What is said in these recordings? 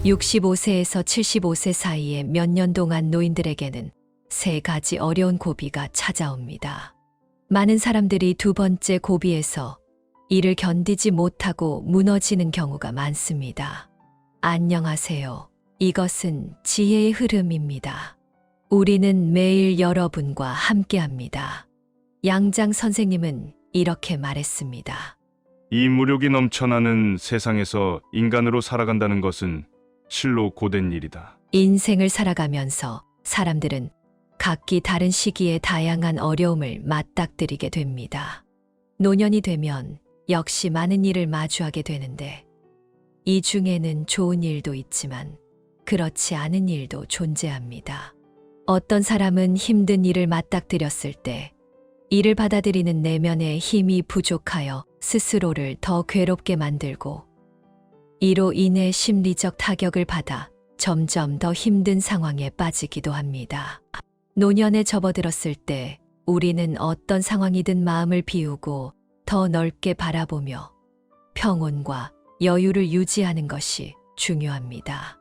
65세에서 75세 사이에 몇 년 동안 노인들에게는 세 가지 어려운 고비가 찾아옵니다. 많은 사람들이 두 번째 고비에서 이를 견디지 못하고 무너지는 경우가 많습니다. 안녕하세요. 이것은 지혜의 흐름입니다. 우리는 매일 여러분과 함께합니다. 양장 선생님은 이렇게 말했습니다. 이 무력이 넘쳐나는 세상에서 인간으로 살아간다는 것은 실로 고된 일이다. 인생을 살아가면서 사람들은 각기 다른 시기에 다양한 어려움을 맞닥뜨리게 됩니다. 노년이 되면 역시 많은 일을 마주하게 되는데 이 중에는 좋은 일도 있지만 그렇지 않은 일도 존재합니다. 어떤 사람은 힘든 일을 맞닥뜨렸을 때 이를 받아들이는 내면의 힘이 부족하여 스스로를 더 괴롭게 만들고 이로 인해 심리적 타격을 받아 점점 더 힘든 상황에 빠지기도 합니다. 노년에 접어들었을 때 우리는 어떤 상황이든 마음을 비우고 더 넓게 바라보며 평온과 여유를 유지하는 것이 중요합니다.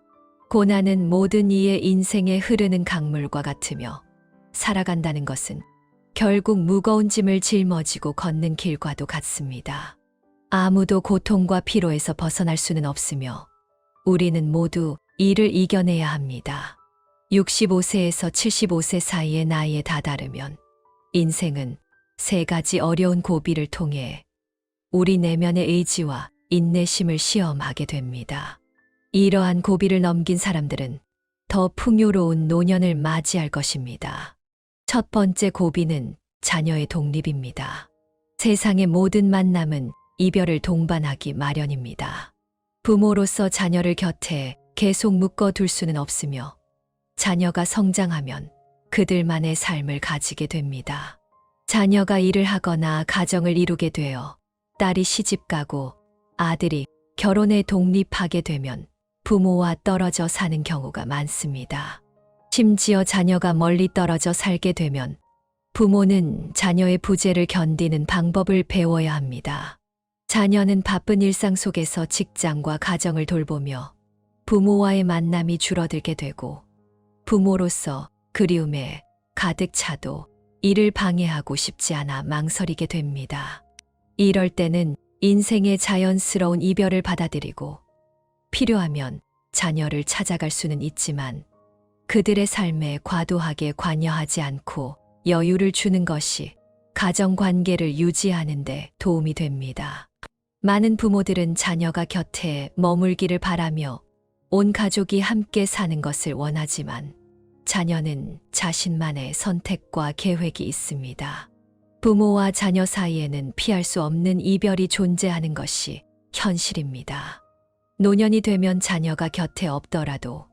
고난은 모든 이의 인생에 흐르는 강물과 같으며 살아간다는 것은 결국 무거운 짐을 짊어지고 걷는 길과도 같습니다. 아무도 고통과 피로에서 벗어날 수는 없으며 우리는 모두 이를 이겨내야 합니다. 65세에서 75세 사이의 나이에 다다르면 인생은 세 가지 어려운 고비를 통해 우리 내면의 의지와 인내심을 시험하게 됩니다. 이러한 고비를 넘긴 사람들은 더 풍요로운 노년을 맞이할 것입니다. 첫 번째 고비는 자녀의 독립입니다. 세상의 모든 만남은 이별을 동반하기 마련입니다. 부모로서 자녀를 곁에 계속 묶어둘 수는 없으며 자녀가 성장하면 그들만의 삶을 가지게 됩니다. 자녀가 일을 하거나 가정을 이루게 되어 딸이 시집가고 아들이 결혼에 독립하게 되면 부모와 떨어져 사는 경우가 많습니다. 심지어 자녀가 멀리 떨어져 살게 되면 부모는 자녀의 부재를 견디는 방법을 배워야 합니다. 자녀는 바쁜 일상 속에서 직장과 가정을 돌보며 부모와의 만남이 줄어들게 되고 부모로서 그리움에 가득 차도 이를 방해하고 싶지 않아 망설이게 됩니다. 이럴 때는 인생의 자연스러운 이별을 받아들이고 필요하면 자녀를 찾아갈 수는 있지만 그들의 삶에 과도하게 관여하지 않고 여유를 주는 것이 가정관계를 유지하는 데 도움이 됩니다. 많은 부모들은 자녀가 곁에 머물기를 바라며 온 가족이 함께 사는 것을 원하지만 자녀는 자신만의 선택과 계획이 있습니다. 부모와 자녀 사이에는 피할 수 없는 이별이 존재하는 것이 현실입니다. 노년이 되면 자녀가 곁에 없더라도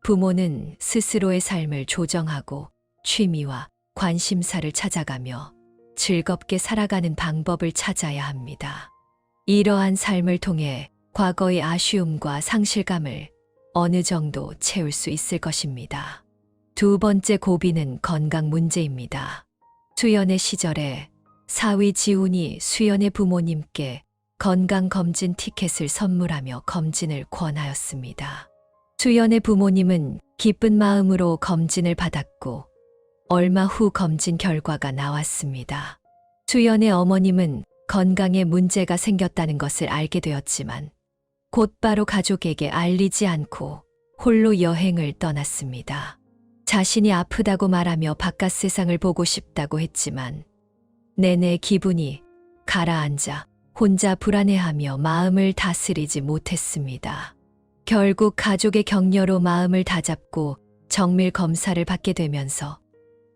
부모는 스스로의 삶을 조정하고 취미와 관심사를 찾아가며 즐겁게 살아가는 방법을 찾아야 합니다. 이러한 삶을 통해 과거의 아쉬움과 상실감을 어느 정도 채울 수 있을 것입니다. 두 번째 고비는 건강 문제입니다. 수연의 시절에 사위 지훈이 수연의 부모님께 건강검진 티켓을 선물하며 검진을 권하였습니다. 수연의 부모님은 기쁜 마음으로 검진을 받았고 얼마 후 검진 결과가 나왔습니다. 수연의 어머님은 건강에 문제가 생겼다는 것을 알게 되었지만 곧바로 가족에게 알리지 않고 홀로 여행을 떠났습니다. 자신이 아프다고 말하며 바깥 세상을 보고 싶다고 했지만 내내 기분이 가라앉아 혼자 불안해하며 마음을 다스리지 못했습니다. 결국 가족의 격려로 마음을 다잡고 정밀 검사를 받게 되면서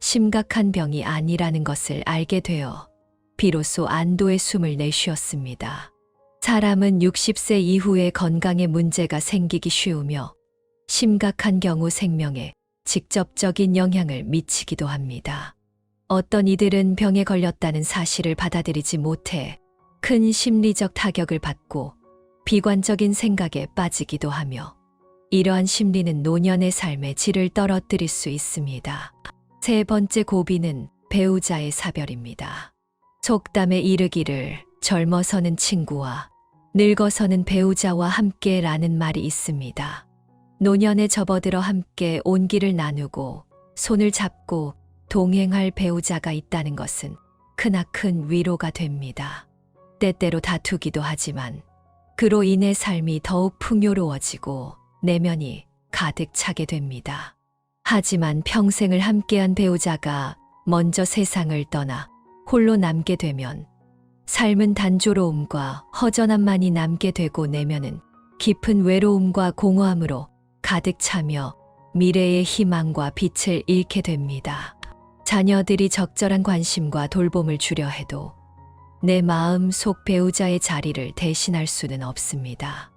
심각한 병이 아니라는 것을 알게 되어 비로소 안도의 숨을 내쉬었습니다. 사람은 60세 이후에 건강에 문제가 생기기 쉬우며 심각한 경우 생명에 직접적인 영향을 미치기도 합니다. 어떤 이들은 병에 걸렸다는 사실을 받아들이지 못해 큰 심리적 타격을 받고 비관적인 생각에 빠지기도 하며 이러한 심리는 노년의 삶의 질을 떨어뜨릴 수 있습니다. 세 번째 고비는 배우자의 사별입니다. 속담에 이르기를 젊어서는 친구와 늙어서는 배우자와 함께라는 말이 있습니다. 노년에 접어들어 함께 온기를 나누고 손을 잡고 동행할 배우자가 있다는 것은 크나큰 위로가 됩니다. 때때로 다투기도 하지만 그로 인해 삶이 더욱 풍요로워지고 내면이 가득 차게 됩니다. 하지만 평생을 함께한 배우자가 먼저 세상을 떠나 홀로 남게 되면 삶은 단조로움과 허전함만이 남게 되고 내면은 깊은 외로움과 공허함으로 가득 차며 미래의 희망과 빛을 잃게 됩니다. 자녀들이 적절한 관심과 돌봄을 주려 해도 내 마음 속 배우자의 자리를 대신할 수는 없습니다.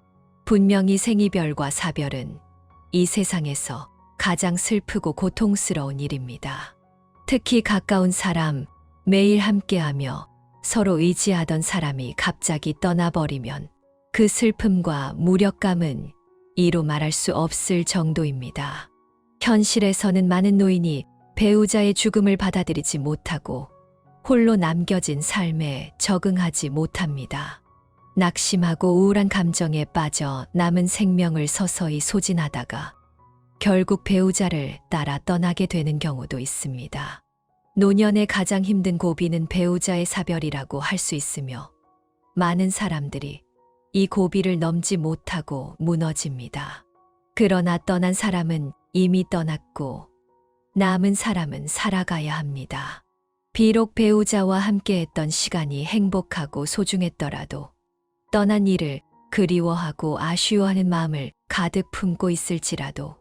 분명히 생이별과 사별은 이 세상에서 가장 슬프고 고통스러운 일입니다. 특히 가까운 사람, 매일 함께하며 서로 의지하던 사람이 갑자기 떠나버리면 그 슬픔과 무력감은 이루 말할 수 없을 정도입니다. 현실에서는 많은 노인이 배우자의 죽음을 받아들이지 못하고 홀로 남겨진 삶에 적응하지 못합니다. 낙심하고 우울한 감정에 빠져 남은 생명을 서서히 소진하다가 결국 배우자를 따라 떠나게 되는 경우도 있습니다. 노년의 가장 힘든 고비는 배우자의 사별이라고 할 수 있으며 많은 사람들이 이 고비를 넘지 못하고 무너집니다. 그러나 떠난 사람은 이미 떠났고 남은 사람은 살아가야 합니다. 비록 배우자와 함께했던 시간이 행복하고 소중했더라도 떠난 이를 그리워하고 아쉬워하는 마음을 가득 품고 있을지라도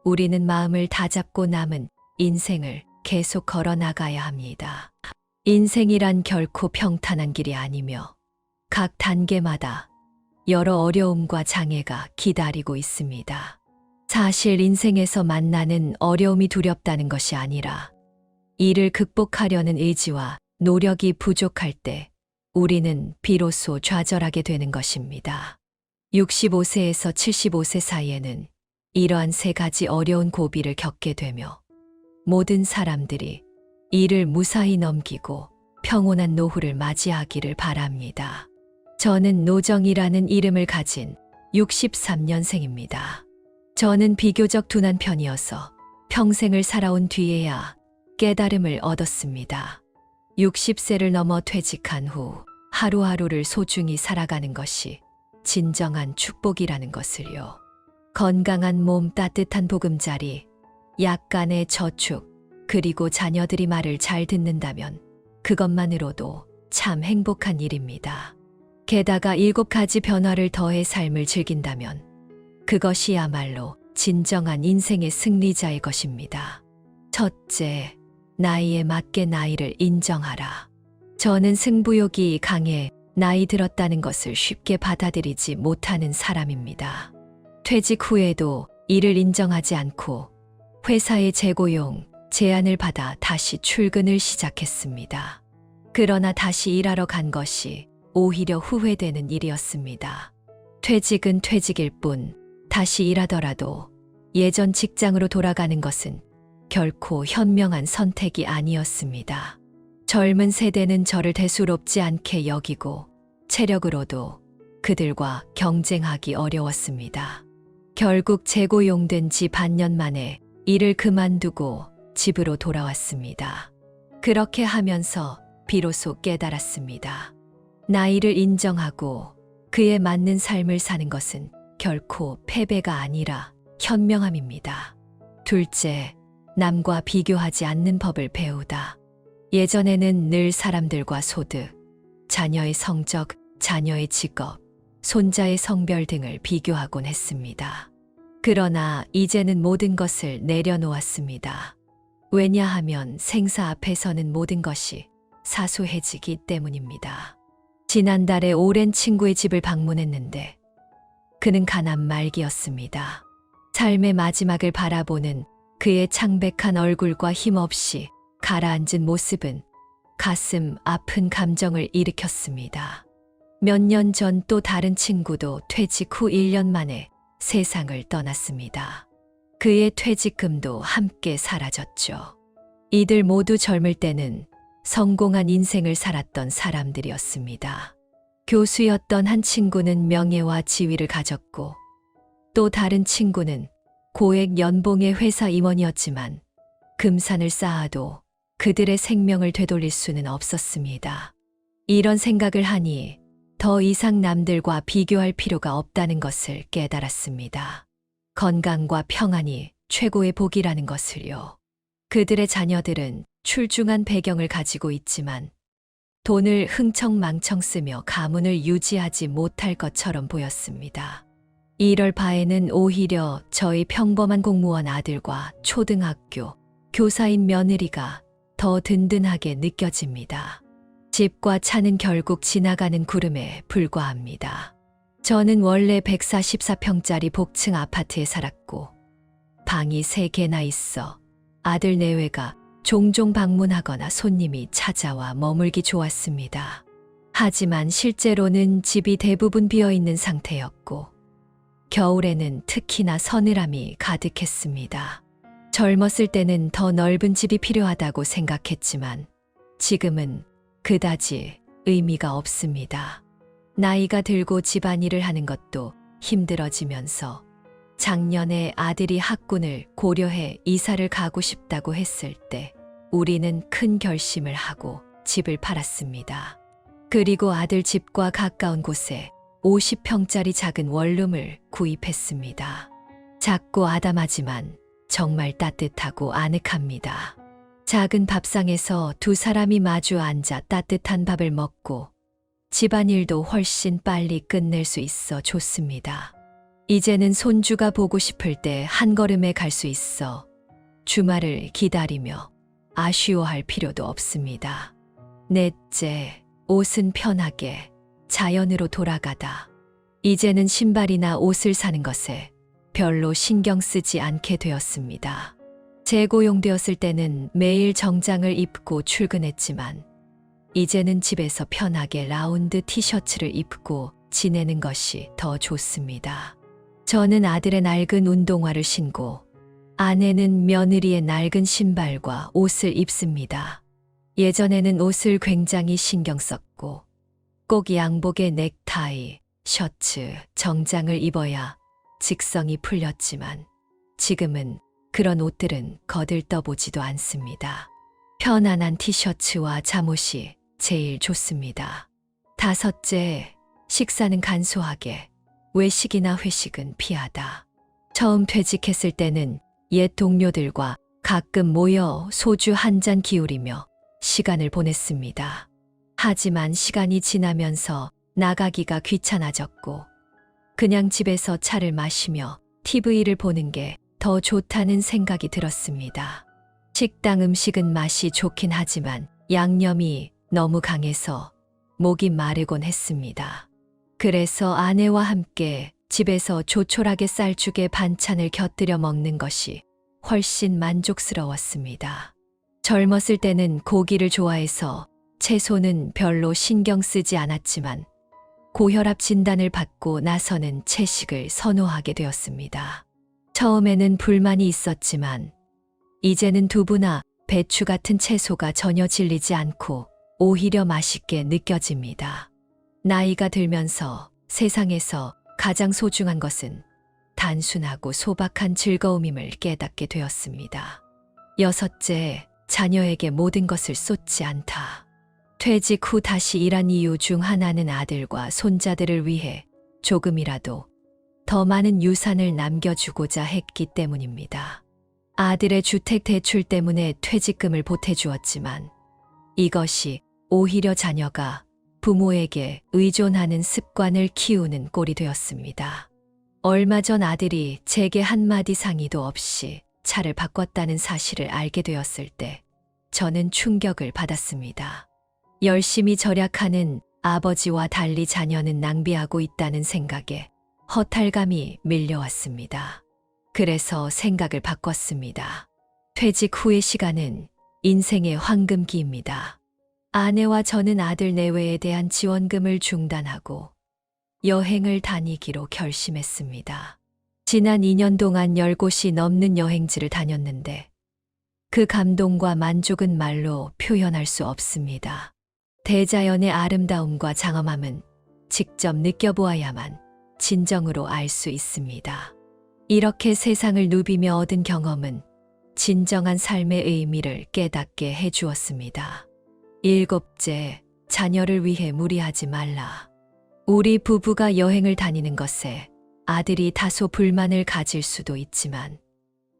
우리는 마음을 다잡고 남은 인생을 계속 걸어 나가야 합니다. 인생이란 결코 평탄한 길이 아니며 각 단계마다 여러 어려움과 장애가 기다리고 있습니다. 사실 인생에서 만나는 어려움이 두렵다는 것이 아니라 이를 극복하려는 의지와 노력이 부족할 때 우리는 비로소 좌절하게 되는 것입니다. 65세에서 75세 사이에는 이러한 세 가지 어려운 고비를 겪게 되며 모든 사람들이 이를 무사히 넘기고 평온한 노후를 맞이하기를 바랍니다. 저는 노정이라는 이름을 가진 63년생입니다. 저는 비교적 둔한 편이어서 평생을 살아온 뒤에야 깨달음을 얻었습니다. 60세를 넘어 퇴직한 후 하루하루를 소중히 살아가는 것이 진정한 축복이라는 것을요. 건강한 몸, 따뜻한 보금자리, 약간의 저축, 그리고 자녀들이 말을 잘 듣는다면 그것만으로도 참 행복한 일입니다. 게다가 7가지 변화를 더해 삶을 즐긴다면 그것이야말로 진정한 인생의 승리자의 것입니다. 첫째, 나이에 맞게 나이를 인정하라. 저는 승부욕이 강해 나이 들었다는 것을 쉽게 받아들이지 못하는 사람입니다. 퇴직 후에도 일을 인정하지 않고 회사의 재고용, 제안을 받아 다시 출근을 시작했습니다. 그러나 다시 일하러 간 것이 오히려 후회되는 일이었습니다. 퇴직은 퇴직일 뿐 다시 일하더라도 예전 직장으로 돌아가는 것은 결코 현명한 선택이 아니었습니다. 젊은 세대는 저를 대수롭지 않게 여기고 체력으로도 그들과 경쟁하기 어려웠습니다. 결국 재고용된 지 반년 만에 일을 그만두고 집으로 돌아왔습니다. 그렇게 하면서 비로소 깨달았습니다. 나이를 인정하고 그에 맞는 삶을 사는 것은 결코 패배가 아니라 현명함입니다. 둘째, 남과 비교하지 않는 법을 배우다. 예전에는 늘 사람들과 소득, 자녀의 성적, 자녀의 직업, 손자의 성별 등을 비교하곤 했습니다. 그러나 이제는 모든 것을 내려놓았습니다. 왜냐하면 생사 앞에서는 모든 것이 사소해지기 때문입니다. 지난달에 오랜 친구의 집을 방문했는데 그는 가난 말기였습니다. 삶의 마지막을 바라보는 그의 창백한 얼굴과 힘없이 가라앉은 모습은 가슴 아픈 감정을 일으켰습니다. 몇 년 전 또 다른 친구도 퇴직 후 1년 만에 세상을 떠났습니다. 그의 퇴직금도 함께 사라졌죠. 이들 모두 젊을 때는 성공한 인생을 살았던 사람들이었습니다. 교수였던 한 친구는 명예와 지위를 가졌고 또 다른 친구는 고액 연봉의 회사 임원이었지만 금산을 쌓아도 그들의 생명을 되돌릴 수는 없었습니다. 이런 생각을 하니 더 이상 남들과 비교할 필요가 없다는 것을 깨달았습니다. 건강과 평안이 최고의 복이라는 것을요. 그들의 자녀들은 출중한 배경을 가지고 있지만 돈을 흥청망청 쓰며 가문을 유지하지 못할 것처럼 보였습니다. 이럴 바에는 오히려 저희 평범한 공무원 아들과 초등학교 교사인 며느리가 더 든든하게 느껴집니다. 집과 차는 결국 지나가는 구름에 불과합니다. 저는 원래 144평짜리 복층 아파트에 살았고 방이 3개나 있어 아들 내외가 종종 방문하거나 손님이 찾아와 머물기 좋았습니다. 하지만 실제로는 집이 대부분 비어있는 상태였고 겨울에는 특히나 서늘함이 가득했습니다. 젊었을 때는 더 넓은 집이 필요하다고 생각했지만 지금은 그다지 의미가 없습니다. 나이가 들고 집안일을 하는 것도 힘들어지면서 작년에 아들이 학군을 고려해 이사를 가고 싶다고 했을 때 우리는 큰 결심을 하고 집을 팔았습니다. 그리고 아들 집과 가까운 곳에 50평짜리 작은 원룸을 구입했습니다. 작고 아담하지만 정말 따뜻하고 아늑합니다. 작은 밥상에서 두 사람이 마주 앉아 따뜻한 밥을 먹고 집안일도 훨씬 빨리 끝낼 수 있어 좋습니다. 이제는 손주가 보고 싶을 때 한 걸음에 갈 수 있어 주말을 기다리며 아쉬워할 필요도 없습니다. 넷째, 옷은 편하게 자연으로 돌아가다. 이제는 신발이나 옷을 사는 것에 별로 신경 쓰지 않게 되었습니다. 재고용되었을 때는 매일 정장을 입고 출근했지만 이제는 집에서 편하게 라운드 티셔츠를 입고 지내는 것이 더 좋습니다. 저는 아들의 낡은 운동화를 신고 아내는 며느리의 낡은 신발과 옷을 입습니다. 예전에는 옷을 굉장히 신경 썼고 꼭 양복에 넥타이, 셔츠, 정장을 입어야 직성이 풀렸지만 지금은 그런 옷들은 거들떠보지도 않습니다. 편안한 티셔츠와 잠옷이 제일 좋습니다. 다섯째, 식사는 간소하게, 외식이나 회식은 피하다. 처음 퇴직했을 때는 옛 동료들과 가끔 모여 소주 한 잔 기울이며 시간을 보냈습니다. 하지만 시간이 지나면서 나가기가 귀찮아졌고 그냥 집에서 차를 마시며 TV를 보는 게 더 좋다는 생각이 들었습니다. 식당 음식은 맛이 좋긴 하지만 양념이 너무 강해서 목이 마르곤 했습니다. 그래서 아내와 함께 집에서 조촐하게 쌀죽에 반찬을 곁들여 먹는 것이 훨씬 만족스러웠습니다. 젊었을 때는 고기를 좋아해서 채소는 별로 신경 쓰지 않았지만 고혈압 진단을 받고 나서는 채식을 선호하게 되었습니다. 처음에는 불만이 있었지만 이제는 두부나 배추 같은 채소가 전혀 질리지 않고 오히려 맛있게 느껴집니다. 나이가 들면서 세상에서 가장 소중한 것은 단순하고 소박한 즐거움임을 깨닫게 되었습니다. 여섯째, 자녀에게 모든 것을 쏟지 않다. 퇴직 후 다시 일한 이유 중 하나는 아들과 손자들을 위해 조금이라도 더 많은 유산을 남겨주고자 했기 때문입니다. 아들의 주택 대출 때문에 퇴직금을 보태주었지만 이것이 오히려 자녀가 부모에게 의존하는 습관을 키우는 꼴이 되었습니다. 얼마 전 아들이 제게 한마디 상의도 없이 차를 바꿨다는 사실을 알게 되었을 때 저는 충격을 받았습니다. 열심히 절약하는 아버지와 달리 자녀는 낭비하고 있다는 생각에 허탈감이 밀려왔습니다. 그래서 생각을 바꿨습니다. 퇴직 후의 시간은 인생의 황금기입니다. 아내와 저는 아들 내외에 대한 지원금을 중단하고 여행을 다니기로 결심했습니다. 지난 2년 동안 10곳이 넘는 여행지를 다녔는데 그 감동과 만족은 말로 표현할 수 없습니다. 대자연의 아름다움과 장엄함은 직접 느껴보아야만 진정으로 알 수 있습니다. 이렇게 세상을 누비며 얻은 경험은 진정한 삶의 의미를 깨닫게 해주었습니다. 일곱째, 자녀를 위해 무리하지 말라. 우리 부부가 여행을 다니는 것에 아들이 다소 불만을 가질 수도 있지만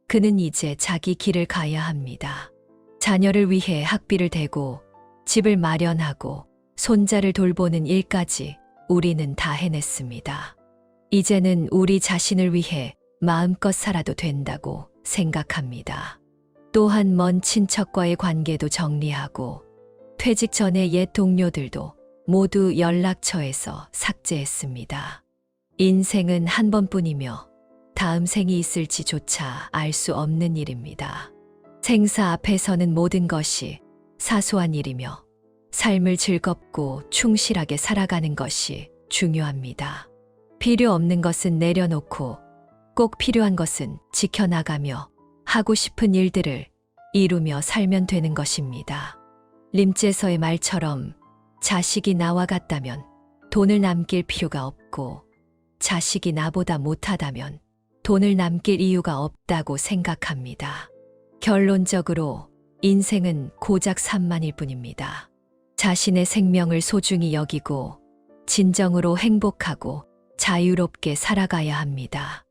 그는 이제 자기 길을 가야 합니다. 자녀를 위해 학비를 대고 집을 마련하고 손자를 돌보는 일까지 우리는 다 해냈습니다. 이제는 우리 자신을 위해 마음껏 살아도 된다고 생각합니다. 또한 먼 친척과의 관계도 정리하고 퇴직 전에 옛 동료들도 모두 연락처에서 삭제했습니다. 인생은 한 번뿐이며 다음 생이 있을지조차 알 수 없는 일입니다. 생사 앞에서는 모든 것이 사소한 일이며 삶을 즐겁고 충실하게 살아가는 것이 중요합니다. 필요 없는 것은 내려놓고 꼭 필요한 것은 지켜나가며 하고 싶은 일들을 이루며 살면 되는 것입니다. 림제서의 말처럼 자식이 나와 같다면 돈을 남길 필요가 없고 자식이 나보다 못하다면 돈을 남길 이유가 없다고 생각합니다. 결론적으로 인생은 고작 산만일 뿐입니다. 자신의 생명을 소중히 여기고 진정으로 행복하고 자유롭게 살아가야 합니다.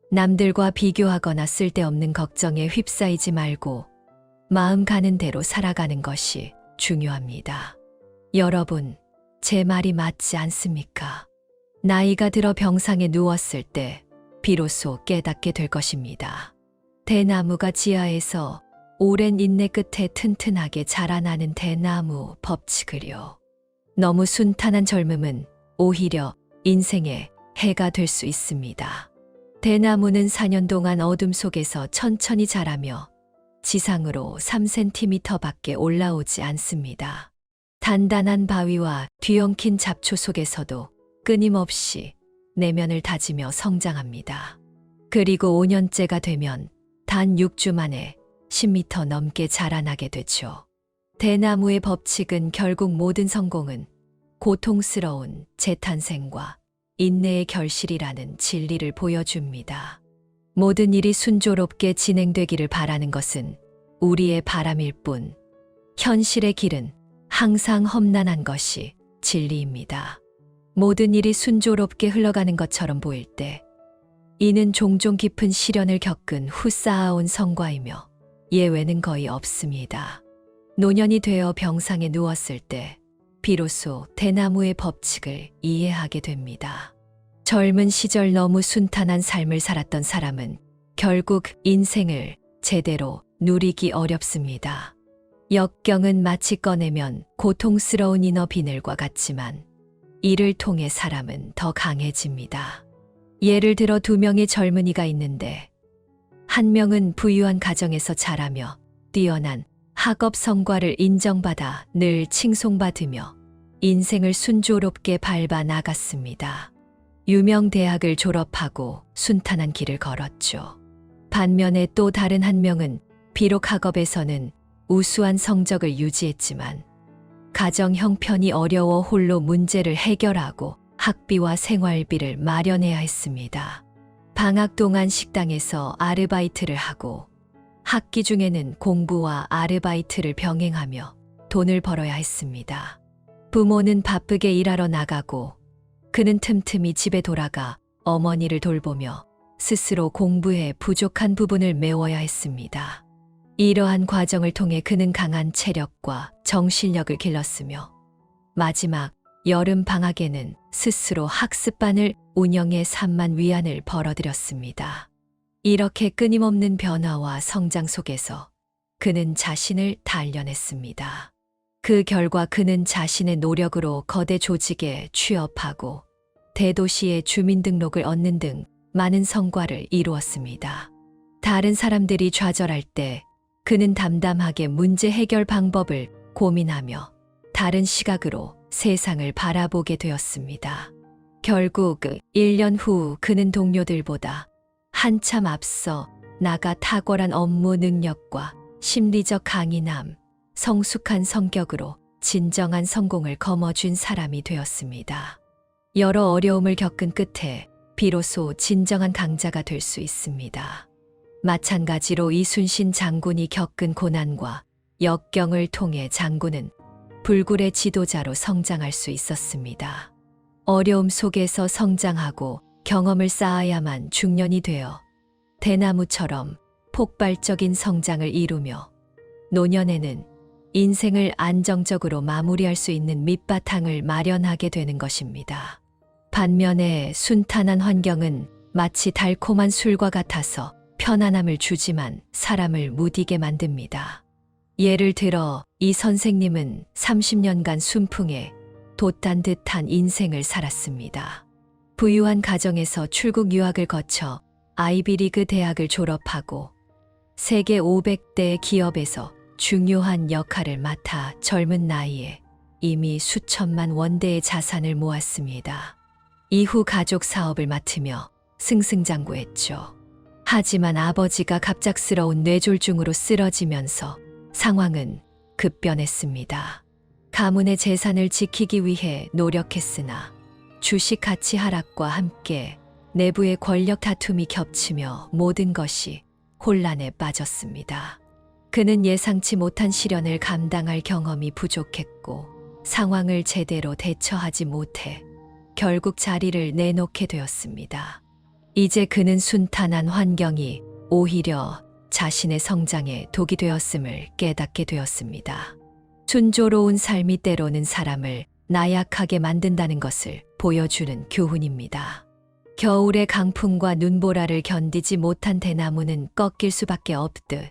남들과 비교하거나 쓸데없는 걱정에 휩싸이지 말고 마음 가는 대로 살아가는 것이 중요합니다. 여러분, 제 말이 맞지 않습니까? 나이가 들어 병상에 누웠을 때 비로소 깨닫게 될 것입니다. 대나무가 지하에서 오랜 인내 끝에 튼튼하게 자라나는 대나무 법칙을요. 너무 순탄한 젊음은 오히려 인생에 해가 될 수 있습니다. 대나무는 4년 동안 어둠 속에서 천천히 자라며 지상으로 3cm밖에 올라오지 않습니다. 단단한 바위와 뒤엉킨 잡초 속에서도 끊임없이 내면을 다지며 성장합니다. 그리고 5년째가 되면 단 6주 만에 10m 넘게 자라나게 되죠. 대나무의 법칙은 결국 모든 성공은 고통스러운 재탄생과 인내의 결실이라는 진리를 보여줍니다. 모든 일이 순조롭게 진행되기를 바라는 것은 우리의 바람일 뿐, 현실의 길은 항상 험난한 것이 진리입니다. 모든 일이 순조롭게 흘러가는 것처럼 보일 때, 이는 종종 깊은 시련을 겪은 후 쌓아온 성과이며 예외는 거의 없습니다. 노년이 되어 병상에 누웠을 때 비로소 대나무의 법칙을 이해하게 됩니다. 젊은 시절 너무 순탄한 삶을 살았던 사람은 결국 인생을 제대로 누리기 어렵습니다. 역경은 마치 꺼내면 고통스러운 이너 비늘과 같지만 이를 통해 사람은 더 강해집니다. 예를 들어 2명의 젊은이가 있는데 한 명은 부유한 가정에서 자라며 뛰어난 학업 성과를 인정받아 늘 칭송받으며 인생을 순조롭게 밟아 나갔습니다. 유명 대학을 졸업하고 순탄한 길을 걸었죠. 반면에 또 다른 한 명은 비록 학업에서는 우수한 성적을 유지했지만 가정 형편이 어려워 홀로 문제를 해결하고 학비와 생활비를 마련해야 했습니다. 방학 동안 식당에서 아르바이트를 하고 학기 중에는 공부와 아르바이트를 병행하며 돈을 벌어야 했습니다. 부모는 바쁘게 일하러 나가고 그는 틈틈이 집에 돌아가 어머니를 돌보며 스스로 공부에 부족한 부분을 메워야 했습니다. 이러한 과정을 통해 그는 강한 체력과 정신력을 길렀으며 마지막 여름 방학에는 스스로 학습반을 운영해 3만 위안을 벌어들였습니다. 이렇게 끊임없는 변화와 성장 속에서 그는 자신을 단련했습니다. 그 결과 그는 자신의 노력으로 거대 조직에 취업하고 대도시의 주민등록을 얻는 등 많은 성과를 이루었습니다. 다른 사람들이 좌절할 때 그는 담담하게 문제 해결 방법을 고민하며 다른 시각으로 세상을 바라보게 되었습니다. 결국 1년 후 그는 동료들보다 한참 앞서 나가 탁월한 업무 능력과 심리적 강인함, 성숙한 성격으로 진정한 성공을 거머쥔 사람이 되었습니다. 여러 어려움을 겪은 끝에 비로소 진정한 강자가 될 수 있습니다. 마찬가지로 이순신 장군이 겪은 고난과 역경을 통해 장군은 불굴의 지도자로 성장할 수 있었습니다. 어려움 속에서 성장하고 경험을 쌓아야만 중년이 되어 대나무처럼 폭발적인 성장을 이루며 노년에는 인생을 안정적으로 마무리할 수 있는 밑바탕을 마련하게 되는 것입니다. 반면에 순탄한 환경은 마치 달콤한 술과 같아서 편안함을 주지만 사람을 무디게 만듭니다. 예를 들어 이 선생님은 30년간 순풍에 돛단 듯한 인생을 살았습니다. 부유한 가정에서 출국 유학을 거쳐 아이비리그 대학을 졸업하고 세계 500대 기업에서 중요한 역할을 맡아 젊은 나이에 이미 수천만 원대의 자산을 모았습니다. 이후 가족 사업을 맡으며 승승장구했죠. 하지만 아버지가 갑작스러운 뇌졸중으로 쓰러지면서 상황은 급변했습니다. 가문의 재산을 지키기 위해 노력했으나 주식 가치 하락과 함께 내부의 권력 다툼이 겹치며 모든 것이 혼란에 빠졌습니다. 그는 예상치 못한 시련을 감당할 경험이 부족했고 상황을 제대로 대처하지 못해 결국 자리를 내놓게 되었습니다. 이제 그는 순탄한 환경이 오히려 자신의 성장에 독이 되었음을 깨닫게 되었습니다. 순조로운 삶이 때로는 사람을 나약하게 만든다는 것을 보여주는 교훈입니다. 겨울의 강풍과 눈보라를 견디지 못한 대나무는 꺾일 수밖에 없듯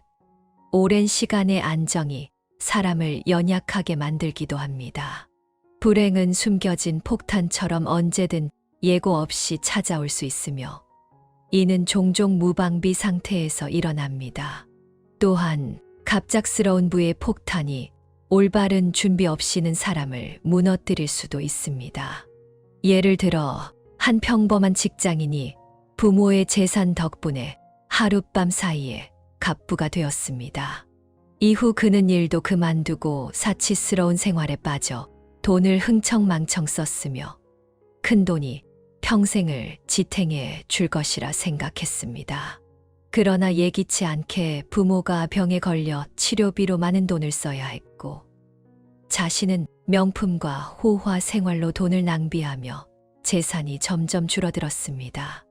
오랜 시간의 안정이 사람을 연약하게 만들기도 합니다. 불행은 숨겨진 폭탄처럼 언제든 예고 없이 찾아올 수 있으며 이는 종종 무방비 상태에서 일어납니다. 또한 갑작스러운 부의 폭탄이 올바른 준비 없이는 사람을 무너뜨릴 수도 있습니다. 예를 들어 한 평범한 직장인이 부모의 재산 덕분에 하룻밤 사이에 갑부가 되었습니다. 이후 그는 일도 그만두고 사치스러운 생활에 빠져 돈을 흥청망청 썼으며 큰돈이 평생을 지탱해 줄 것이라 생각했습니다. 그러나 예기치 않게 부모가 병에 걸려 치료비로 많은 돈을 써야 했고 자신은 명품과 호화 생활로 돈을 낭비하며 재산이 점점 줄어들었습니다.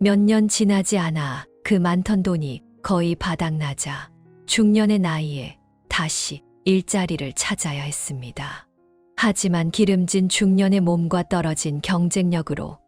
몇 년 지나지 않아 그 많던 돈이 거의 바닥나자 중년의 나이에 다시 일자리를 찾아야 했습니다. 하지만 기름진 중년의 몸과 떨어진 경쟁력으로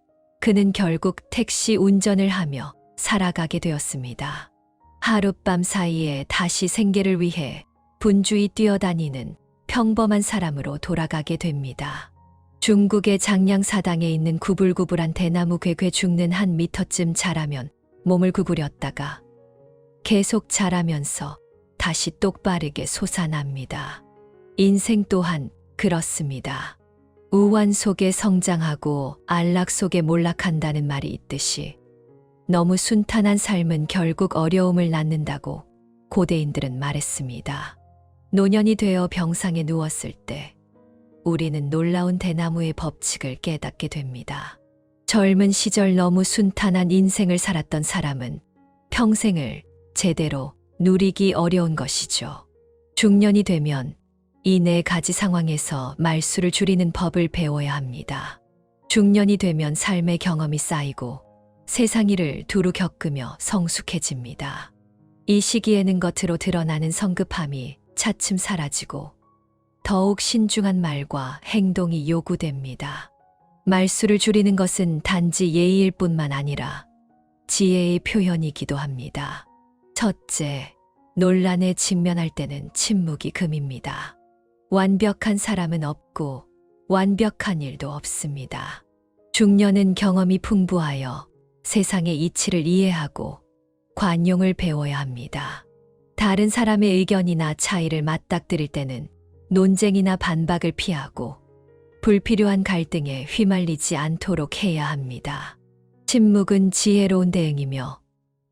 그는 결국 택시 운전을 하며 살아가게 되었습니다. 하룻밤 사이에 다시 생계를 위해 분주히 뛰어다니는 평범한 사람으로 돌아가게 됩니다. 중국의 장량사당에 있는 구불구불한 대나무 괴괴 죽는 한 미터쯤 자라면 몸을 구부렸다가 계속 자라면서 다시 똑바르게 솟아납니다. 인생 또한 그렇습니다. 우환 속에 성장하고 안락 속에 몰락한다는 말이 있듯이 너무 순탄한 삶은 결국 어려움을 낳는다고 고대인들은 말했습니다. 노년이 되어 병상에 누웠을 때 우리는 놀라운 대나무의 법칙을 깨닫게 됩니다. 젊은 시절 너무 순탄한 인생을 살았던 사람은 평생을 제대로 누리기 어려운 것이죠. 중년이 되면 이 네 가지 상황에서 말수를 줄이는 법을 배워야 합니다. 중년이 되면 삶의 경험이 쌓이고 세상 일을 두루 겪으며 성숙해집니다. 이 시기에는 겉으로 드러나는 성급함이 차츰 사라지고 더욱 신중한 말과 행동이 요구됩니다. 말수를 줄이는 것은 단지 예의일 뿐만 아니라 지혜의 표현이기도 합니다. 첫째, 논란에 직면할 때는 침묵이 금입니다. 완벽한 사람은 없고 완벽한 일도 없습니다. 중년은 경험이 풍부하여 세상의 이치를 이해하고 관용을 배워야 합니다. 다른 사람의 의견이나 차이를 맞닥뜨릴 때는 논쟁이나 반박을 피하고 불필요한 갈등에 휘말리지 않도록 해야 합니다. 침묵은 지혜로운 대응이며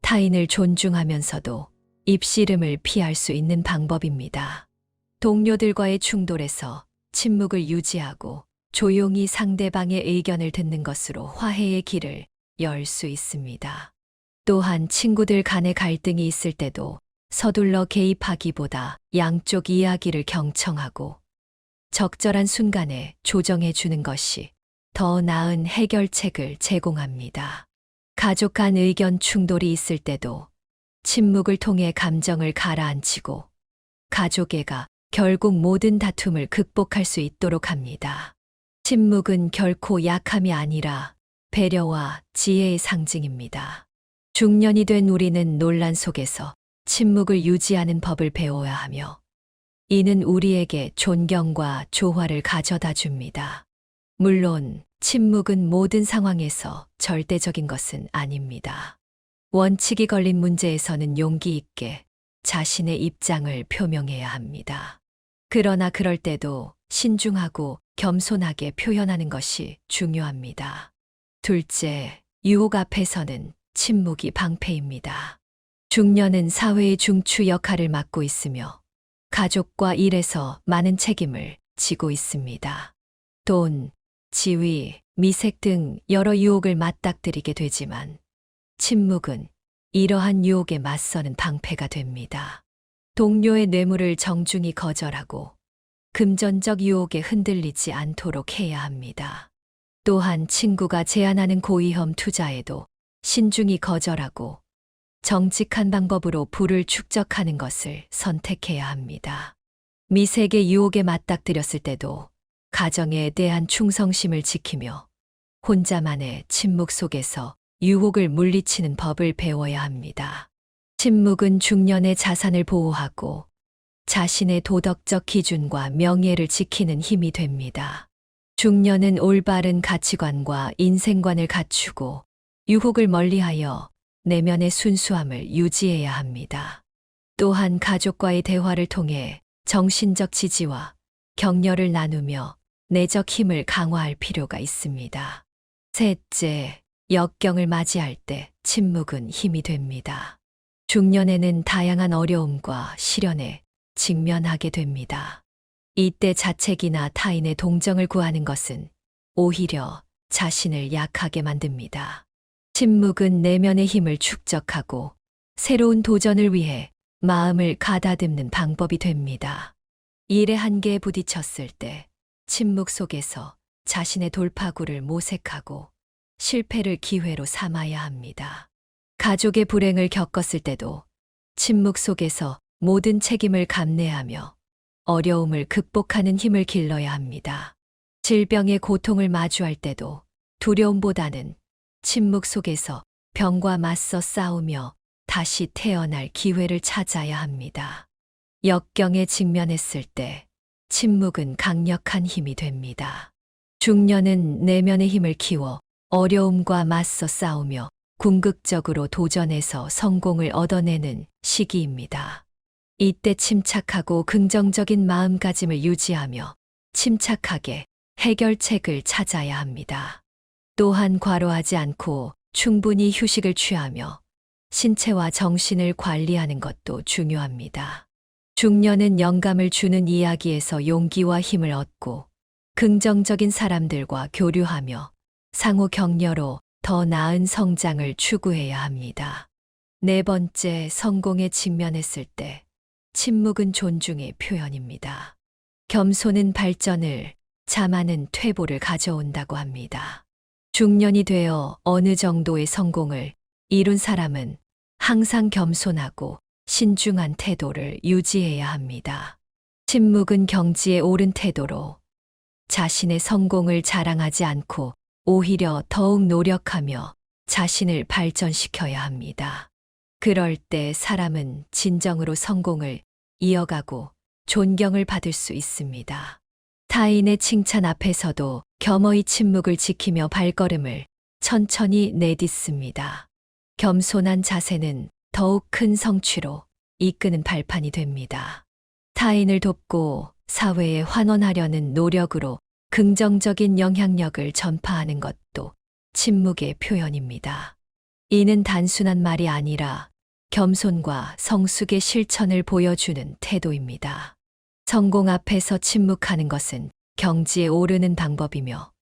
타인을 존중하면서도 입씨름을 피할 수 있는 방법입니다. 동료들과의 충돌에서 침묵을 유지하고 조용히 상대방의 의견을 듣는 것으로 화해의 길을 열 수 있습니다. 또한 친구들 간의 갈등이 있을 때도 서둘러 개입하기보다 양쪽 이야기를 경청하고 적절한 순간에 조정해 주는 것이 더 나은 해결책을 제공합니다. 가족 간 의견 충돌이 있을 때도 침묵을 통해 감정을 가라앉히고 가족애가 결국 모든 다툼을 극복할 수 있도록 합니다. 침묵은 결코 약함이 아니라 배려와 지혜의 상징입니다. 중년이 된 우리는 논란 속에서 침묵을 유지하는 법을 배워야 하며 이는 우리에게 존경과 조화를 가져다 줍니다. 물론 침묵은 모든 상황에서 절대적인 것은 아닙니다. 원칙이 걸린 문제에서는 용기 있게 자신의 입장을 표명해야 합니다. 그러나 그럴 때도 신중하고 겸손하게 표현하는 것이 중요합니다. 둘째, 유혹 앞에서는 침묵이 방패입니다. 중년은 사회의 중추 역할을 맡고 있으며 가족과 일에서 많은 책임을 지고 있습니다. 돈, 지위, 미색 등 여러 유혹을 맞닥뜨리게 되지만 침묵은 이러한 유혹에 맞서는 방패가 됩니다. 동료의 뇌물을 정중히 거절하고 금전적 유혹에 흔들리지 않도록 해야 합니다. 또한 친구가 제안하는 고위험 투자에도 신중히 거절하고 정직한 방법으로 부를 축적하는 것을 선택해야 합니다. 미색의 유혹에 맞닥뜨렸을 때도 가정에 대한 충성심을 지키며 혼자만의 침묵 속에서 유혹을 물리치는 법을 배워야 합니다. 침묵은 중년의 자산을 보호하고 자신의 도덕적 기준과 명예를 지키는 힘이 됩니다. 중년은 올바른 가치관과 인생관을 갖추고 유혹을 멀리하여 내면의 순수함을 유지해야 합니다. 또한 가족과의 대화를 통해 정신적 지지와 격려를 나누며 내적 힘을 강화할 필요가 있습니다. 셋째, 역경을 맞이할 때 침묵은 힘이 됩니다. 중년에는 다양한 어려움과 시련에 직면하게 됩니다. 이때 자책이나 타인의 동정을 구하는 것은 오히려 자신을 약하게 만듭니다. 침묵은 내면의 힘을 축적하고 새로운 도전을 위해 마음을 가다듬는 방법이 됩니다. 일의 한계에 부딪혔을 때 침묵 속에서 자신의 돌파구를 모색하고 실패를 기회로 삼아야 합니다. 가족의 불행을 겪었을 때도 침묵 속에서 모든 책임을 감내하며 어려움을 극복하는 힘을 길러야 합니다. 질병의 고통을 마주할 때도 두려움보다는 침묵 속에서 병과 맞서 싸우며 다시 태어날 기회를 찾아야 합니다. 역경에 직면했을 때 침묵은 강력한 힘이 됩니다. 중년은 내면의 힘을 키워 어려움과 맞서 싸우며 궁극적으로 도전해서 성공을 얻어내는 시기입니다. 이때 침착하고 긍정적인 마음가짐을 유지하며 침착하게 해결책을 찾아야 합니다. 또한 과로하지 않고 충분히 휴식을 취하며 신체와 정신을 관리하는 것도 중요합니다. 중년은 영감을 주는 이야기에서 용기와 힘을 얻고 긍정적인 사람들과 교류하며 상호 격려로 더 나은 성장을 추구해야 합니다. 네 번째, 성공에 직면했을 때 침묵은 존중의 표현입니다. 겸손은 발전을, 자만은 퇴보를 가져온다고 합니다. 중년이 되어 어느 정도의 성공을 이룬 사람은 항상 겸손하고 신중한 태도를 유지해야 합니다. 침묵은 경지에 오른 태도로 자신의 성공을 자랑하지 않고 오히려 더욱 노력하며 자신을 발전시켜야 합니다. 그럴 때 사람은 진정으로 성공을 이어가고 존경을 받을 수 있습니다. 타인의 칭찬 앞에서도 겸허히 침묵을 지키며 발걸음을 천천히 내딛습니다. 겸손한 자세는 더욱 큰 성취로 이끄는 발판이 됩니다. 타인을 돕고 사회에 환원하려는 노력으로 긍정적인 영향력을 전파하는 것도 침묵의 표현입니다. 이는 단순한 말이 아니라 겸손과 성숙의 실천을 보여주는 태도입니다. 성공 앞에서 침묵하는 것은 경지에 오르는 방법이며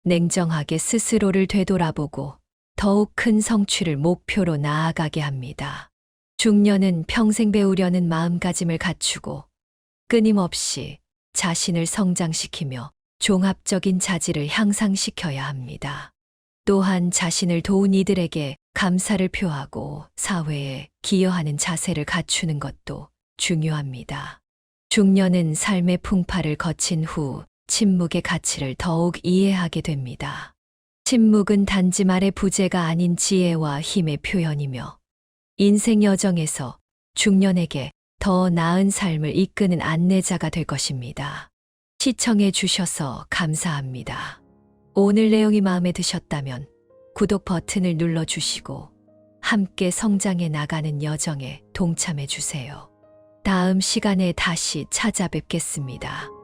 냉정하게 스스로를 되돌아보고 더욱 큰 성취를 목표로 나아가게 합니다. 중년은 평생 배우려는 마음가짐을 갖추고 끊임없이 자신을 성장시키며 종합적인 자질을 향상시켜야 합니다. 또한 자신을 도운 이들에게 감사를 표하고 사회에 기여하는 자세를 갖추는 것도 중요합니다. 중년은 삶의 풍파를 거친 후 침묵의 가치를 더욱 이해하게 됩니다. 침묵은 단지 말의 부재가 아닌 지혜와 힘의 표현이며 인생 여정에서 중년에게 더 나은 삶을 이끄는 안내자가 될 것입니다. 시청해 주셔서 감사합니다. 오늘 내용이 마음에 드셨다면 구독 버튼을 눌러주시고 함께 성장해 나가는 여정에 동참해 주세요. 다음 시간에 다시 찾아뵙겠습니다.